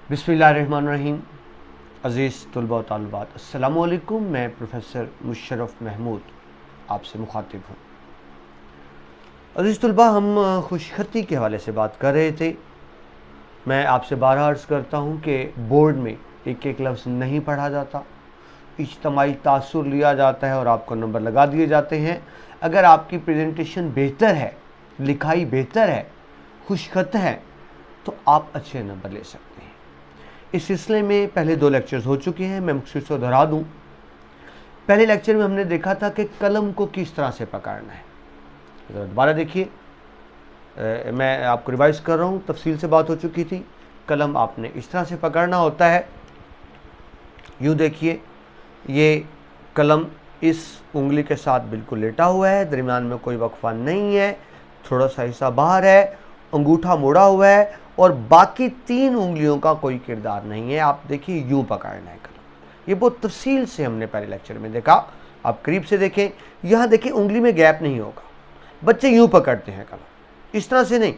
बिस्मिल्लाहिर्रहमानिर्रहीम। अज़ीज़ तलबा व तालिबात, अस्सलामु अलैकुम। मैं प्रोफेसर मुशर्रफ महमूद आपसे मुखातिब हूँ। अज़ीज़ तलबा, हम खुशखती के हवाले से बात कर रहे थे। मैं आपसे बारहा अर्ज़ करता हूँ कि बोर्ड में एक एक लफ्ज़ नहीं पढ़ा जाता, इज्तमाई तासुर लिया जाता है और आपको नंबर लगा दिए जाते हैं। अगर आपकी प्रेजेंटेशन बेहतर है, लिखाई बेहतर है, खुशखत है, तो आप अच्छे नंबर ले सकते हैं। इस सिलसिले में पहले 2 लेक्चर्स हो चुके हैं, मैं मुख्तसर दोहरा दूँ। पहले लेक्चर में हमने देखा था कि कलम को किस तरह से पकड़ना है। दोबारा देखिए, मैं आपको रिवाइज कर रहा हूँ, तफसील से बात हो चुकी थी। कलम आपने इस तरह से पकड़ना होता है। यूँ देखिए, ये कलम इस उंगली के साथ बिल्कुल लेटा हुआ है, दरमियान में कोई वक्फा नहीं है, थोड़ा सा हिस्सा बाहर है, अंगूठा मोड़ा हुआ है और बाकी 3 उंगलियों का कोई किरदार नहीं है। आप देखिए, यूँ पकड़ना है कलम। ये बहुत तफसील से हमने पहले लेक्चर में देखा। आप करीब से देखें, यहाँ देखिए उंगली में गैप नहीं होगा। बच्चे यूँ पकड़ते हैं कलम, इस तरह से नहीं।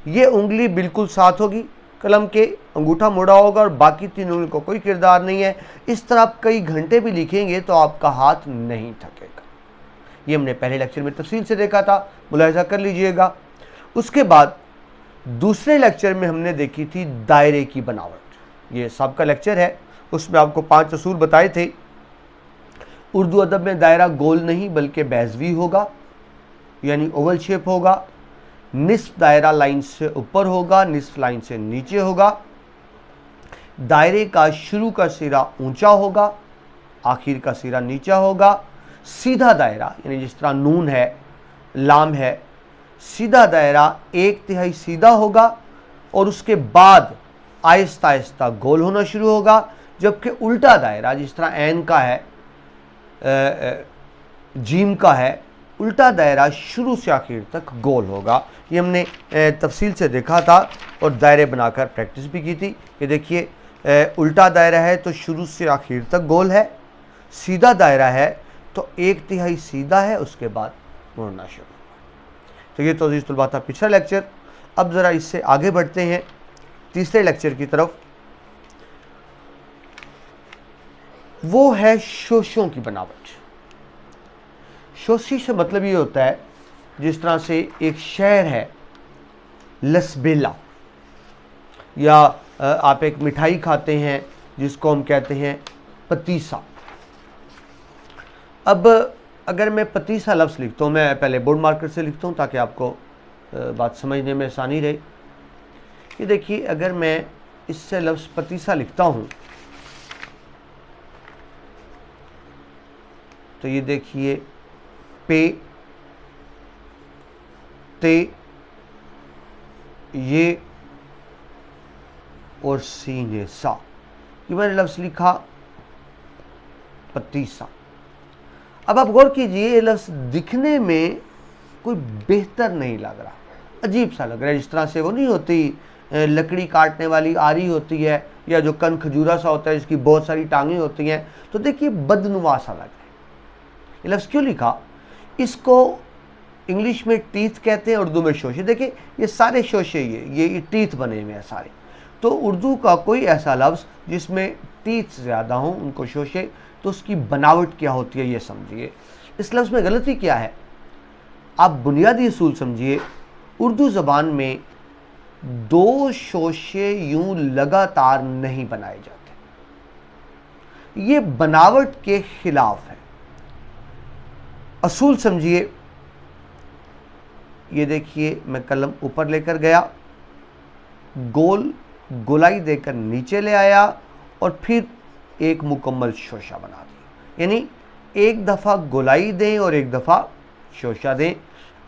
ये उंगली बिल्कुल साथ होगी कलम के, अंगूठा मोड़ा होगा और बाकी 3 उंगली को कोई किरदार नहीं है। इस तरह आप कई घंटे भी लिखेंगे तो आपका हाथ नहीं थकेगा। ये हमने पहले लेक्चर में तफसील से देखा था, मुलाहिजा कर लीजिएगा। उसके बाद दूसरे लेक्चर में हमने देखी थी दायरे की बनावट। ये सबका लेक्चर है, उसमें आपको 5 असूल बताए थे। उर्दू अदब में दायरा गोल नहीं बल्कि बैज़वी होगा, यानी ओवल शेप होगा। निस्फ दायरा लाइन से ऊपर होगा, निस्फ लाइन से नीचे होगा। दायरे का शुरू का सिरा ऊंचा होगा, आखिर का सिरा नीचा होगा। सीधा दायरा, यानी जिस तरह नून है, लाम है, सीधा दायरा 1/3 सीधा होगा और उसके बाद आहिस्ता आहिस्ता गोल होना शुरू होगा। जबकि उल्टा दायरा, जिस तरह ऐन का है, जीम का है, उल्टा दायरा शुरू से आखिर तक गोल होगा। ये हमने तफसील से देखा था और दायरे बनाकर प्रैक्टिस भी की थी। ये देखिए, उल्टा दायरा है तो शुरू से आखिर तक गोल है, सीधा दायरा है तो 1/3 सीधा है, उसके बाद मुड़ना शुरू। तो ये तो अज़ीज़ तलबा था पिछला लेक्चर। अब ज़रा इससे आगे बढ़ते हैं तीसरे लेक्चर की तरफ। वो है शोशों की बनावट। शोशी से मतलब ये होता है, जिस तरह से एक शहर है लसबेला, या आप एक मिठाई खाते हैं जिसको हम कहते हैं पतीसा। अब अगर मैं पतीसा लफ्ज़ लिखता हूँ, मैं पहले बोर्ड मार्कर से लिखता हूँ ताकि आपको बात समझने में आसानी रहे। ये देखिए, अगर मैं इससे लफ्ज़ पतीसा लिखता हूँ तो ये देखिए, पे, ते, ये और सीने सा, ये मैंने लफ्ज़ लिखा पतीसा। अब आप गौर कीजिए, ये लफ्ज़ दिखने में कोई बेहतर नहीं लग रहा, अजीब सा लग रहा है। जिस तरह से वो नहीं होती लकड़ी काटने वाली आरी होती है, या जो कन खजूरा सा होता है जिसकी बहुत सारी टांगें होती हैं, तो देखिए बदनुमा सा लग रहा है। ये लफ्ज़ क्यों लिखा? इसको इंग्लिश में टीथ कहते हैं, उर्दू में शोशे। देखिए, ये सारे शोशे, ये टीथ बने हुए हैं सारे। तो उर्दू का कोई ऐसा लफ्ज़ जिसमें टीथ ज़्यादा हों, उनको शोशे। तो उसकी बनावट क्या होती है ये समझिए। इस लफ्ज़ में गलती क्या है? आप बुनियादी असूल समझिए। उर्दू ज़बान में 2 शोशे यूं लगातार नहीं बनाए जाते, ये बनावट के खिलाफ है। असूल समझिए। ये देखिए, मैं कलम ऊपर लेकर गया, गोलाई देकर नीचे ले आया और फिर एक मुकम्मल शोशा बना दिया। यानी एक दफ़ा गोलाई दें और एक दफ़ा शोशा दें।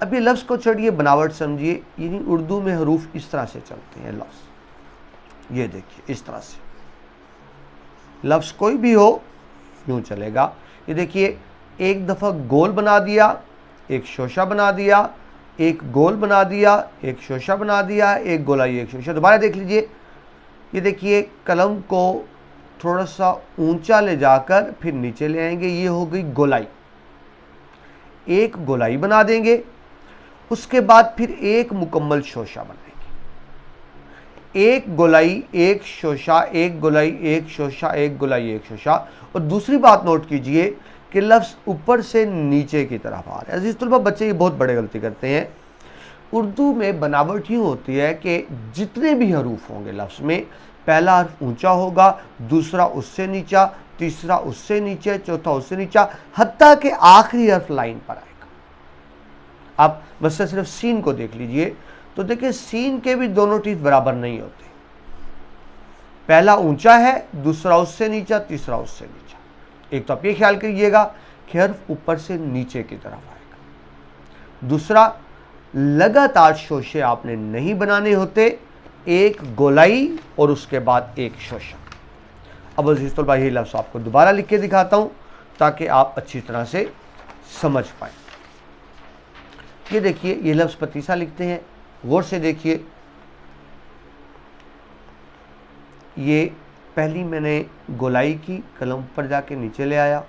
अब ये लफ्ज़ को छोड़िए, बनावट समझिए। यानी उर्दू में हरूफ इस तरह से चलते हैं लफ्ज़। ये देखिए, इस तरह से लफ्ज़ कोई भी हो यूँ चलेगा। ये देखिए, एक दफ़ा गोल बना दिया, एक शोशा बना दिया, एक गोल बना दिया, एक शोशा बना दिया, एक गोलाई, एक शोशा। दोबारा देख लीजिए। ये देखिए, कलम को थोड़ा सा ऊंचा ले जाकर फिर नीचे ले आएंगे, ये हो गई गोलाई। एक गोलाई बना देंगे, उसके बाद फिर एक मुकम्मल शोशा बनाएंगे। एक गोलाई एक शोशा, एक गोलाई एक शोशा, एक गोलाई एक शोशा। और दूसरी बात नोट कीजिए कि लफ्ज़ ऊपर से नीचे की तरफ आ रहा है। अजीज तलबा, बच्चे ये बहुत बड़े गलती करते हैं। उर्दू में बनावट यूँ होती है कि जितने भी हरूफ होंगे लफ्ज़ में, पहला हर्फ ऊंचा होगा, दूसरा उससे नीचा, तीसरा उससे नीचे, चौथा उससे नीचा, हत्ता कि आखिरी हर्फ लाइन पर आएगा। आप बस सिर्फ सीन को देख लीजिए तो देखिए सीन के भी दोनों टीथ बराबर नहीं होते। पहला ऊंचा है, दूसरा उससे नीचा, तीसरा उससे नीचा। एक तो आप ये ख्याल करिएगा कि हर्फ ऊपर से नीचे की तरफ आएगा। दूसरा, लगातार शोशे आपने नहीं बनाने होते, एक गोलाई और उसके बाद एक शोशा। अब अजीज तलबा यही लफ्ज़ आपको दोबारा लिख के दिखाता हूं ताकि आप अच्छी तरह से समझ पाए। ये देखिए, ये लफ्ज़ पतीसा लिखते हैं, गौर से देखिए। ये पहली मैंने गोलाई की, कलम पर जाके नीचे ले आया,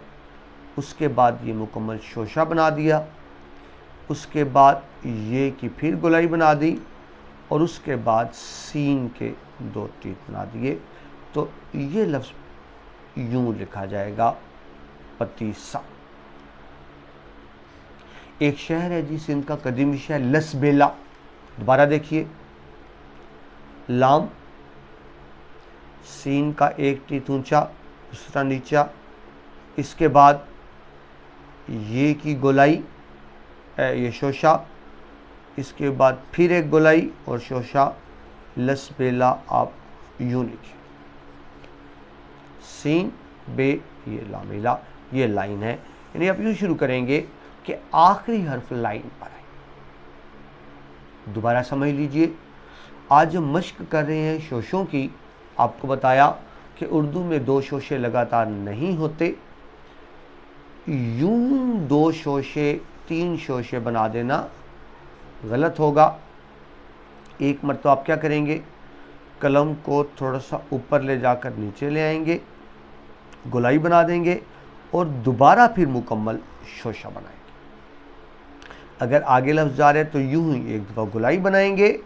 उसके बाद ये मुकम्मल शोशा बना दिया, उसके बाद ये की फिर गोलाई बना दी और उसके बाद सीन के दो टीथ बना दिए। तो ये लफ्ज़ यूं लिखा जाएगा, पतीसा। एक शहर है जी सिंध का, कदीमी शहर लसबेला। दोबारा देखिए, लाम, सीन का एक टीथ ऊंचा, दूसरा नीचा, इसके बाद ये की गोलाई, ये शोशा, इसके बाद फिर एक गोलाई और शोशा, लसबेला। आप यूं लिखिए, सीन बे ये लामिला, ये लाइन है। यानी आप यूं शुरू करेंगे कि आखिरी हर्फ लाइन पर है। दोबारा समझ लीजिए, आज हम मश्क कर रहे हैं शोशों की। आपको बताया कि उर्दू में दो शोशे लगातार नहीं होते। यूं दो शोशे तीन शोशे बना देना गलत होगा। एक मरतबा आप क्या करेंगे, कलम को थोड़ा सा ऊपर ले जाकर नीचे ले आएंगे, गोलाई बना देंगे और दोबारा फिर मुकम्मल शोशा बनाएंगे। अगर आगे लफ्ज़ जा रहे हैं तो यूं ही एक दफ़ा गोलाई बनाएंगे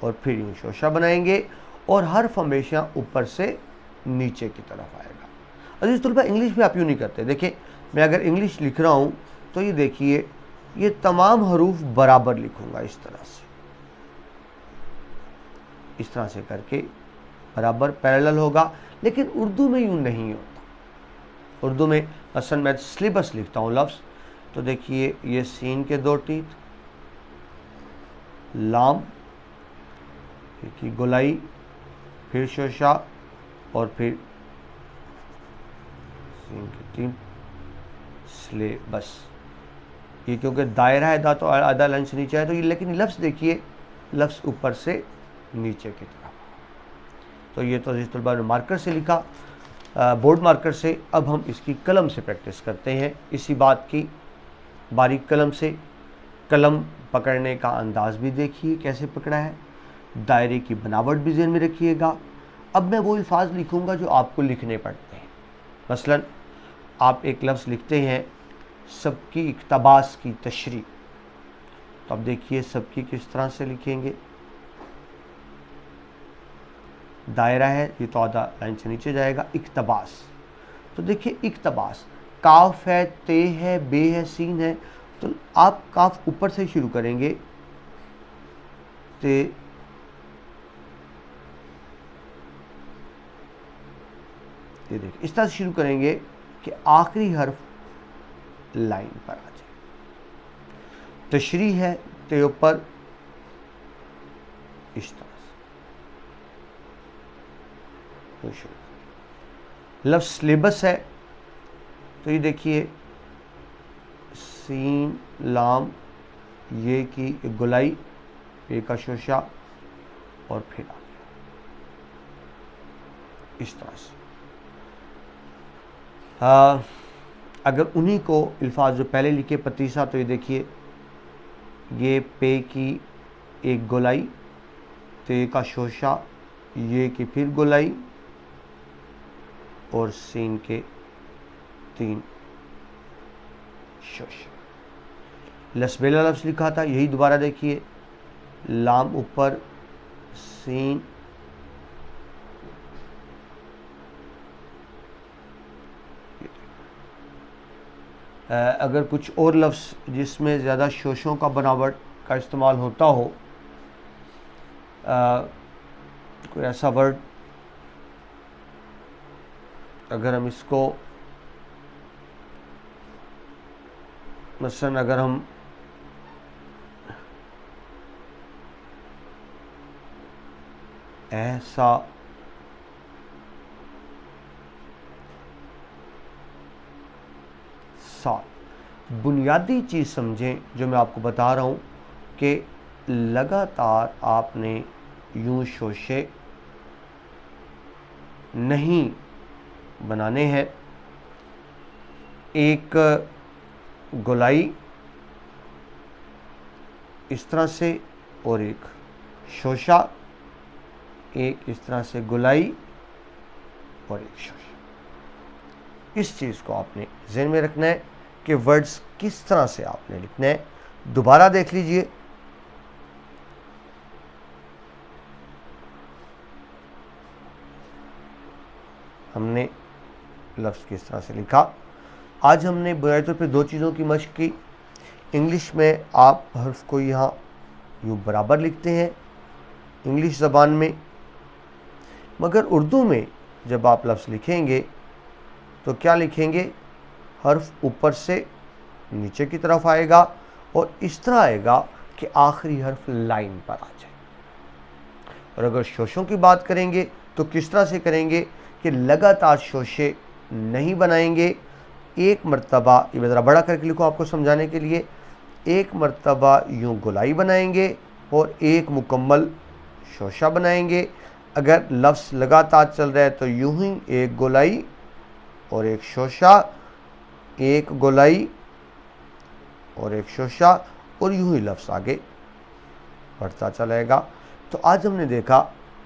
और फिर यूं शोशा बनाएंगे और हर्फ हमेशा ऊपर से नीचे की तरफ आएगा। अजीज़ तलबा, इंग्लिश में आप यूँ नहीं करते। देखिए, मैं अगर इंग्लिश लिख रहा हूँ तो ये देखिए, ये तमाम हरूफ बराबर लिखूँगा इस तरह से, इस तरह से करके बराबर पैरेलल होगा। लेकिन उर्दू में यूँ नहीं होता। उर्दू में मसलन मैं सिलेबस लिखता हूँ लफ्ज़, तो देखिए ये सीन के दो टीथ, लाम की गोलाई, फिर शोशा और फिर सीन के तीन, सिलेबस। ये क्योंकि दायरा है दा तो आधा लाइन से नीचे है तो ये, लेकिन लफ्ज़ देखिए, लफ्ज़ ऊपर से नीचे की तरफ। तो ये तो अजीज़ तलबा ने मार्कर से लिखा, बोर्ड मार्कर से। अब हम इसकी कलम से प्रैक्टिस करते हैं, इसी बात की, बारीक कलम से। कलम पकड़ने का अंदाज भी देखिए कैसे पकड़ा है, दायरे की बनावट भी ज़हन में रखिएगा। अब मैं वो अल्फाज लिखूँगा जो आपको लिखने पड़ते हैं। मसलन आप एक लफ्ज़ लिखते हैं, सबकी इक्तबास की तशरीह, तो अब देखिए सबकी किस तरह से लिखेंगे। दायरा है, ये तो आधा लाइन से नीचे जाएगा, इक्तबास। तो देखिए इक्तबास, काफ है, ते है, बे है, सीन है, तो आप काफ ऊपर से शुरू करेंगे, ते, ये देखिए इस तरह से शुरू करेंगे कि आखिरी हर्फ लाइन पर आ जाए। तशरीह है, ते ऊपर इस तरह से। लफ्ज़ सिलेबस है, तो ये देखिए सीन, लाम, ये की गुलाई, ए का शोशा और फिर आ गया इस तरह से। अगर उन्हीं को अल्फाज जो पहले लिखे पतीसा, तो ये देखिए ये पे की एक गोलाई, ते का शोशा, ये की फिर गोलाई और सीन के तीन शोशा। लसबेला लफ्ज़ लिखा था, यही दोबारा देखिए, लाम ऊपर, सीन, अगर कुछ और लफ्ज़ जिसमें ज़्यादा शोशों का बनावट का इस्तेमाल होता हो, कोई ऐसा वर्ड अगर हम इसको मसलन अगर हम ऐसा साथ बुनियादी चीज़ समझें जो मैं आपको बता रहा हूँ कि लगातार आपने यूं शोशे नहीं बनाने हैं। एक गोलाई इस तरह से और एक शोशा, एक इस तरह से गोलाई और एक शोशा। इस चीज़ को आपने ज़हन में रखना है कि वर्ड्स किस तरह से आपने लिखना है। दोबारा देख लीजिए, हमने लफ्ज़ किस तरह से लिखा। आज हमने बुनियादी तौर पे दो चीज़ों की मशक की। इंग्लिश में आप हर्फ को यहाँ यूँ बराबर लिखते हैं इंग्लिश ज़बान में, मगर उर्दू में जब आप लफ्ज़ लिखेंगे तो क्या लिखेंगे, हर्फ ऊपर से नीचे की तरफ आएगा और इस तरह आएगा कि आखिरी हर्फ लाइन पर आ जाए। और अगर शोशों की बात करेंगे तो किस तरह से करेंगे कि लगातार शोशे नहीं बनाएंगे। एक मरतबा, ये ज़रा बड़ा करके लिखो आपको समझाने के लिए, एक मरतबा यूँ गोलाई बनाएंगे और एक मुकम्मल शोशा बनाएंगे। अगर लफ्ज़ लगातार चल रहा है तो यूँ ही एक गोलाई और एक शोशा, एक गोलाई और एक शोशा, और यूँ ही लफ्ज़ आगे बढ़ता चलेगा। तो आज हमने देखा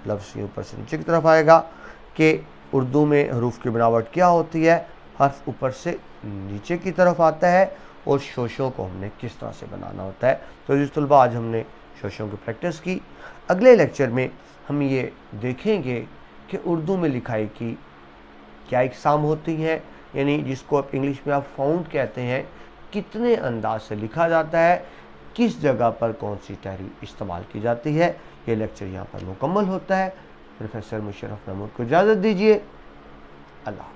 लफ्ज़ ऊपर से नीचे की तरफ आएगा कि उर्दू में हरूफ की बनावट क्या होती है, हर्फ ऊपर से नीचे की तरफ आता है और शोशों को हमने किस तरह से बनाना होता है। तो जिस तलबा आज हमने शोशों की प्रैक्टिस की। अगले लेक्चर में हम ये देखेंगे कि उर्दू में लिखाई की क्या इकसाम होती हैं, यानी जिसको आप इंग्लिश में आप फाउंड कहते हैं, कितने अंदाज से लिखा जाता है, किस जगह पर कौन सी तहरीर इस्तेमाल की जाती है। ये लेक्चर यहाँ पर मुकम्मल होता है। प्रोफेसर मुशर्रफ महमूद को इजाज़त दीजिए। अल्लाह।